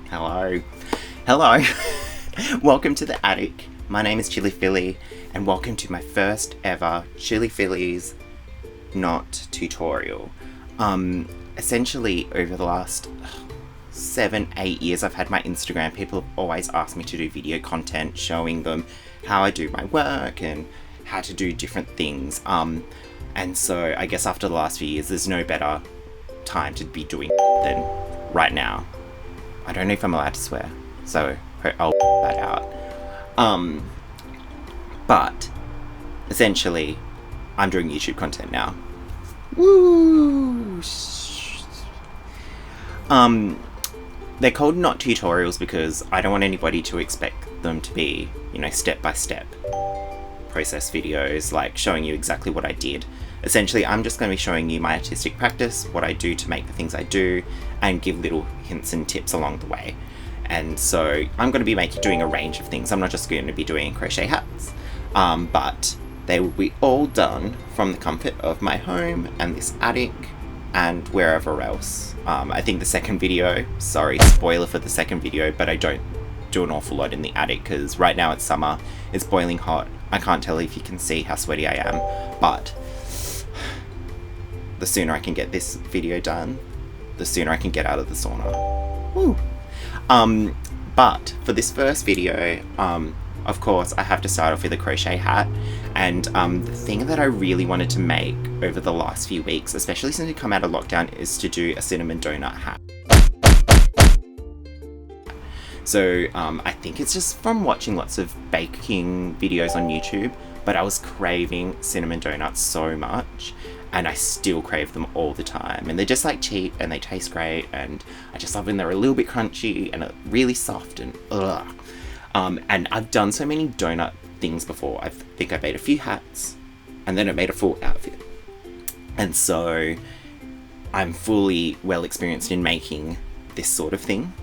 Hello. Hello. Welcome to the attic. My name is ChiliPhilly, and welcome to my first ever ChiliPhillys Not Tutorial. Essentially, over the last 7-8 years I've had my Instagram, people have always asked me to do video content showing them how I do my work and how to do different things. And so I guess after the last few years, there's no better time to be doing than right now. I don't know if I'm allowed to swear, so I'll that out. But essentially, I'm doing YouTube content now. Woo! They're called not tutorials because I don't want anybody to expect them to be, step-by-step process videos, like showing you exactly what I did. Essentially, I'm just going to be showing you my artistic practice, what I do to make the things I do, and give little hints and tips along the way. And so I'm going to be doing a range of things. I'm not just going to be doing crochet hats, but they will be all done from the comfort of my home and this attic and wherever else. I think the second video, sorry, spoiler for the second video, but I don't do an awful lot in the attic because right now it's summer, it's boiling hot. I can't tell if you can see how sweaty I am, but the sooner I can get this video done, the sooner I can get out of the sauna. Woo! But for this first video, of course, I have to start off with a crochet hat. And the thing that I really wanted to make over the last few weeks, especially since we come out of lockdown, is to do a cinnamon donut hat. So I think it's just from watching lots of baking videos on YouTube, but I was craving cinnamon donuts so much. And I still crave them all the time. And they're just like cheap and they taste great. And I just love when they're a little bit crunchy and really soft and ugh. And I've done so many donut things before. I think I made a few hats and then I made a full outfit. And so I'm fully well experienced in making this sort of thing.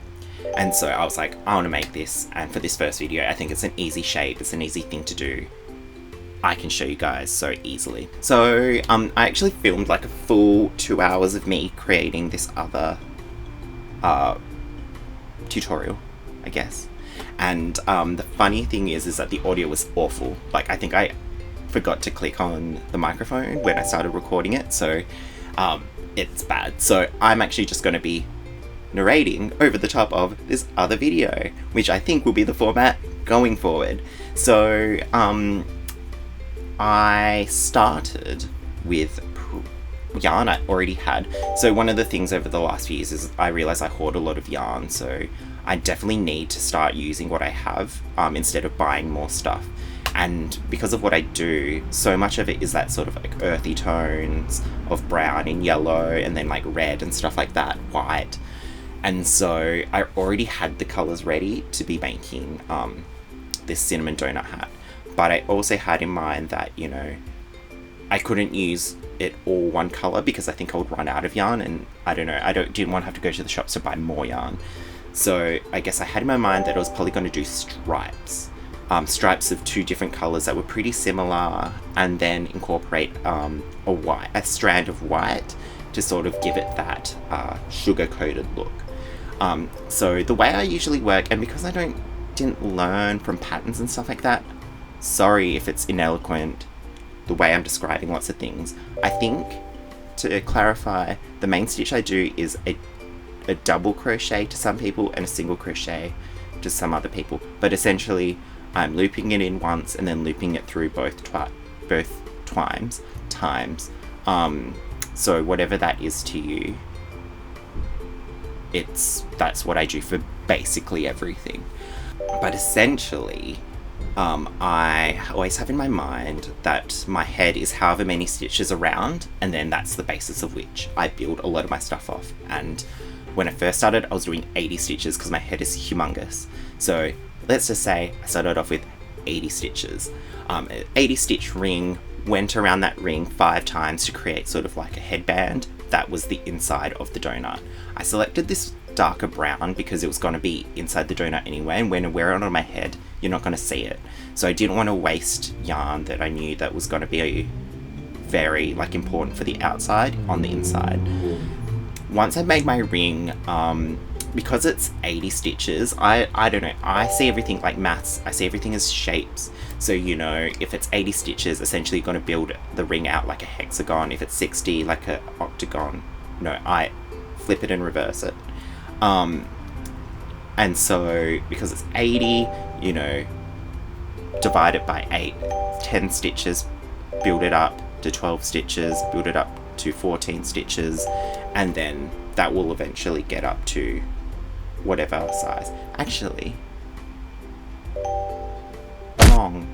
And so I was like, I want to make this. And for this first video, I think it's an easy shape. It's an easy thing to do. I can show you guys so easily. So I actually filmed like a full 2 hours of me creating this other tutorial, I guess. And the funny thing is that the audio was awful. Like, I think I forgot to click on the microphone when I started recording it, so it's bad. So I'm actually just going to be narrating over the top of this other video, which I think will be the format going forward. So I started with yarn I already had. So one of the things over the last few years is I realized I hoard a lot of yarn, so I definitely need to start using what I have instead of buying more stuff. And because of what I do, so much of it is that sort of like earthy tones of brown and yellow and then like red and stuff like that, white. And so I already had the colors ready to be making this cinnamon donut hat. But I also had in mind that, I couldn't use it all one color because I think I would run out of yarn, and I don't know, didn't want to have to go to the shops to buy more yarn. So I guess I had in my mind that I was probably going to do stripes. Stripes of 2 different colors that were pretty similar, and then incorporate a strand of white to sort of give it that sugar-coated look. So the way I usually work, and because I didn't learn from patterns and stuff like that, sorry if it's ineloquent the way I'm describing lots of things. I think, to clarify, the main stitch I do is a double crochet to some people and a single crochet to some other people. But essentially, I'm looping it in once and then looping it through both times. So whatever that is to you, that's what I do for basically everything. But essentially, I always have in my mind that my head is however many stitches around, and then that's the basis of which I build a lot of my stuff off. And when I first started, I was doing 80 stitches because my head is humongous. So let's just say I started off with 80 stitches. 80 stitch ring, went around that ring 5 times to create sort of like a headband. That was the inside of the donut. I selected this darker brown because it was going to be inside the donut anyway, and when I wear it on my head, you're not going to see it. So I didn't want to waste yarn that I knew that was going to be very important for the outside on the inside. Once I made my ring, because it's 80 stitches, I don't know, I see everything like maths, I see everything as shapes. So, you know, if it's 80 stitches, essentially you're going to build the ring out like a hexagon. If it's 60, like an octagon. No, I flip it and reverse it. And so, because it's 80, you know, divide it by 8, 10 stitches, build it up to 12 stitches, build it up to 14 stitches, and then that will eventually get up to whatever size. Actually, wrong.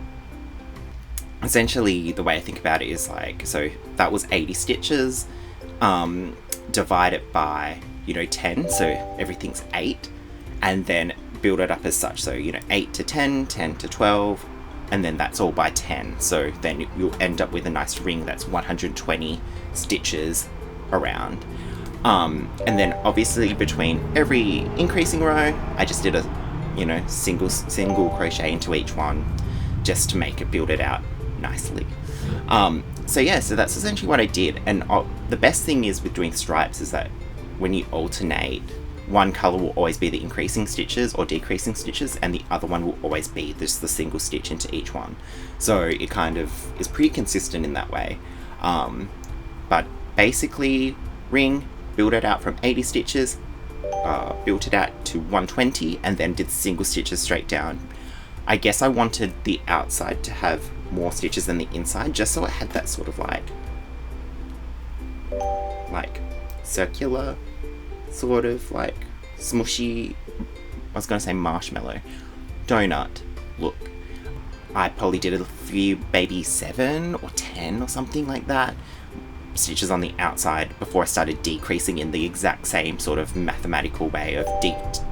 Essentially, the way I think about it is like, so that was 80 stitches, divide it by, you know, 10, so everything's 8, and then build it up as such. So, you know, 8 to 10, 10 to 12, and then that's all by 10. So then you'll end up with a nice ring that's 120 stitches around. And then obviously between every increasing row, I just did a, you know, single crochet into each one just to make it, build it out nicely. So yeah, so that's essentially what I did. And the best thing is with doing stripes is that when you alternate, one color will always be the increasing stitches or decreasing stitches, and the other one will always be just the single stitch into each one. So it kind of is pretty consistent in that way. But basically, ring, build it out from 80 stitches, built it out to 120, and then did single stitches straight down. I guess I wanted the outside to have more stitches than the inside, just so it had that sort of like circular, sort of like smushy, I was gonna say marshmallow, donut look. I probably did a few, maybe 7 or 10 or something like that, stitches on the outside before I started decreasing in the exact same sort of mathematical way of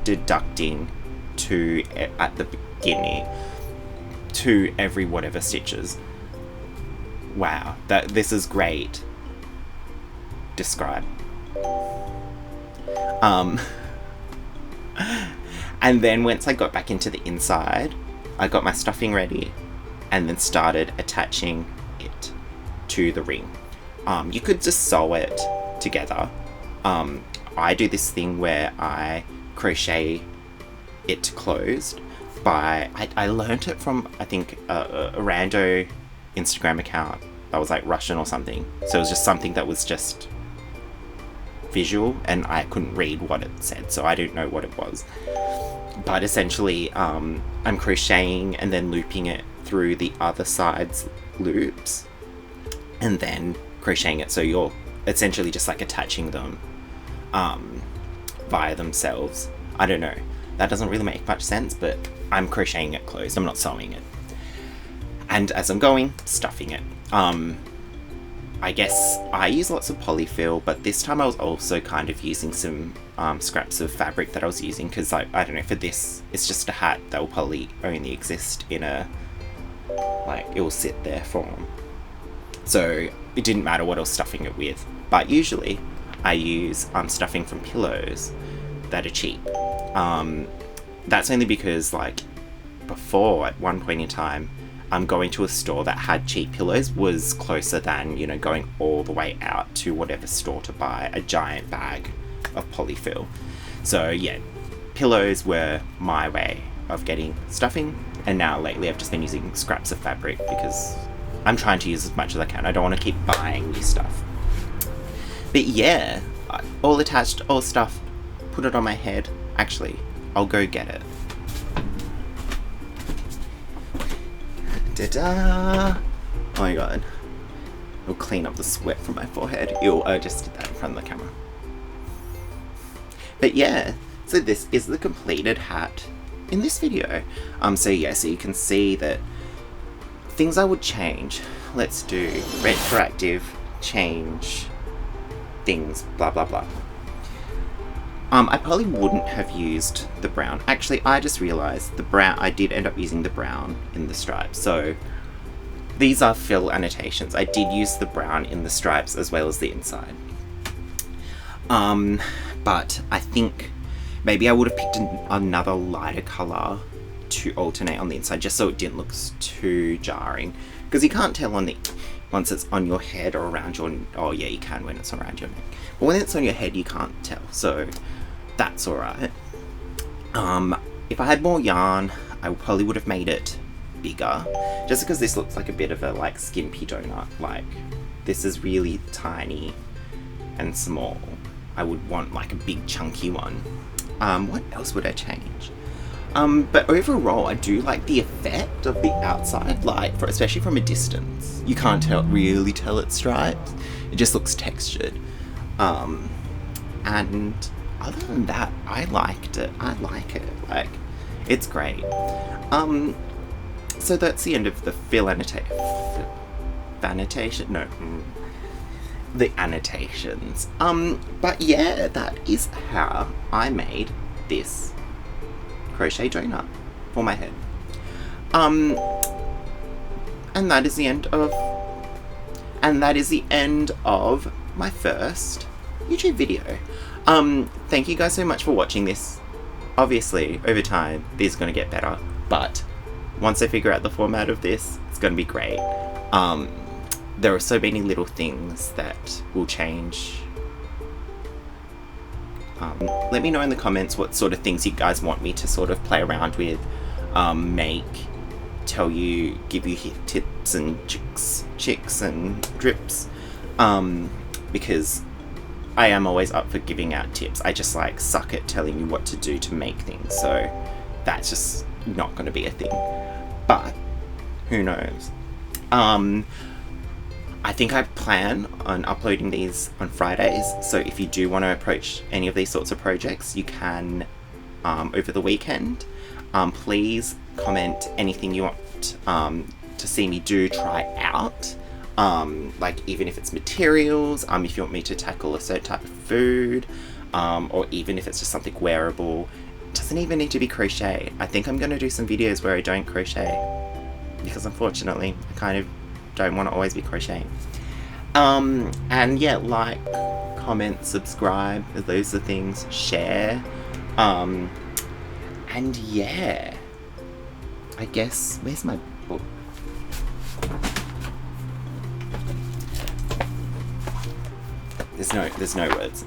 deducting to, at the beginning, to every whatever stitches. Wow, this is great. Describe. And then once I got back into the inside, I got my stuffing ready and then started attaching it to the ring. You could just sew it together. I do this thing where I crochet it closed by, I learned it from, I think, a rando Instagram account that was like Russian or something. So it was just something that was just visual and I couldn't read what it said, so I didn't know what it was. But essentially, I'm crocheting and then looping it through the other side's loops and then crocheting it, so you're essentially just like attaching them via themselves. I don't know, that doesn't really make much sense, but I'm crocheting it closed, I'm not sewing it. And as I'm going, stuffing it. I guess I use lots of polyfill, but this time I was also kind of using some scraps of fabric that I was using, because I don't know, for this, it's just a hat that will probably only exist in a, like, it will sit there for, so it didn't matter what I was stuffing it with. But usually I use stuffing from pillows that are cheap. That's only because, like, before, at one point in time, going to a store that had cheap pillows was closer than, you know, going all the way out to whatever store to buy a giant bag of polyfill. So yeah, pillows were my way of getting stuffing, and now lately I've just been using scraps of fabric because I'm trying to use as much as I can. I don't want to keep buying new stuff. But yeah, all attached, all stuffed, put it on my head. Actually, I'll go get it. Ta-da! Oh my god. It'll clean up the sweat from my forehead. Ew, I just did that in front of the camera. But yeah, so this is the completed hat in this video. So yeah, so you can see that things I would change. Let's do retroactive change things, blah blah blah. I probably wouldn't have used the brown. Actually, I just realised the brown, I did end up using the brown in the stripes. So these are fill annotations. I did use the brown in the stripes as well as the inside. But I think maybe I would have picked another lighter colour to alternate on the inside, just so it didn't look too jarring. Because you can't tell on the, once it's on your head or around your, oh yeah, you can when it's around your neck. But when it's on your head, you can't tell. So that's alright. If I had more yarn, I probably would have made it bigger, just because this looks like a bit of a like skimpy donut. Like, this is really tiny and small. I would want like a big chunky one. What else would I change? But overall, I do like the effect of the outside, like, especially from a distance. You can't really tell it's striped. It just looks textured. And other than that, I liked it. I like it. Like, it's great. So that's the end of the the annotations. But yeah, that is how I made this crochet donut for my head. And that is the end of my first YouTube video. Thank you guys so much for watching this. Obviously, over time, this is going to get better, but once I figure out the format of this, it's going to be great. There are so many little things that will change. Let me know in the comments what sort of things you guys want me to sort of play around with, give you tips and tricks and drips, because I am always up for giving out tips. I just like suck at telling you what to do to make things, so that's just not going to be a thing. But who knows? I think I plan on uploading these on Fridays, so if you do want to approach any of these sorts of projects, you can over the weekend. Please comment anything you want to see me try out. Like, even if it's materials, if you want me to tackle a certain type of food, or even if it's just something wearable. It doesn't even need to be crochet. I think I'm going to do some videos where I don't crochet, because unfortunately I kind of don't want to always be crocheting. And yeah, like, comment, subscribe, those are things, share, and yeah, I guess, where's my book? There's no words.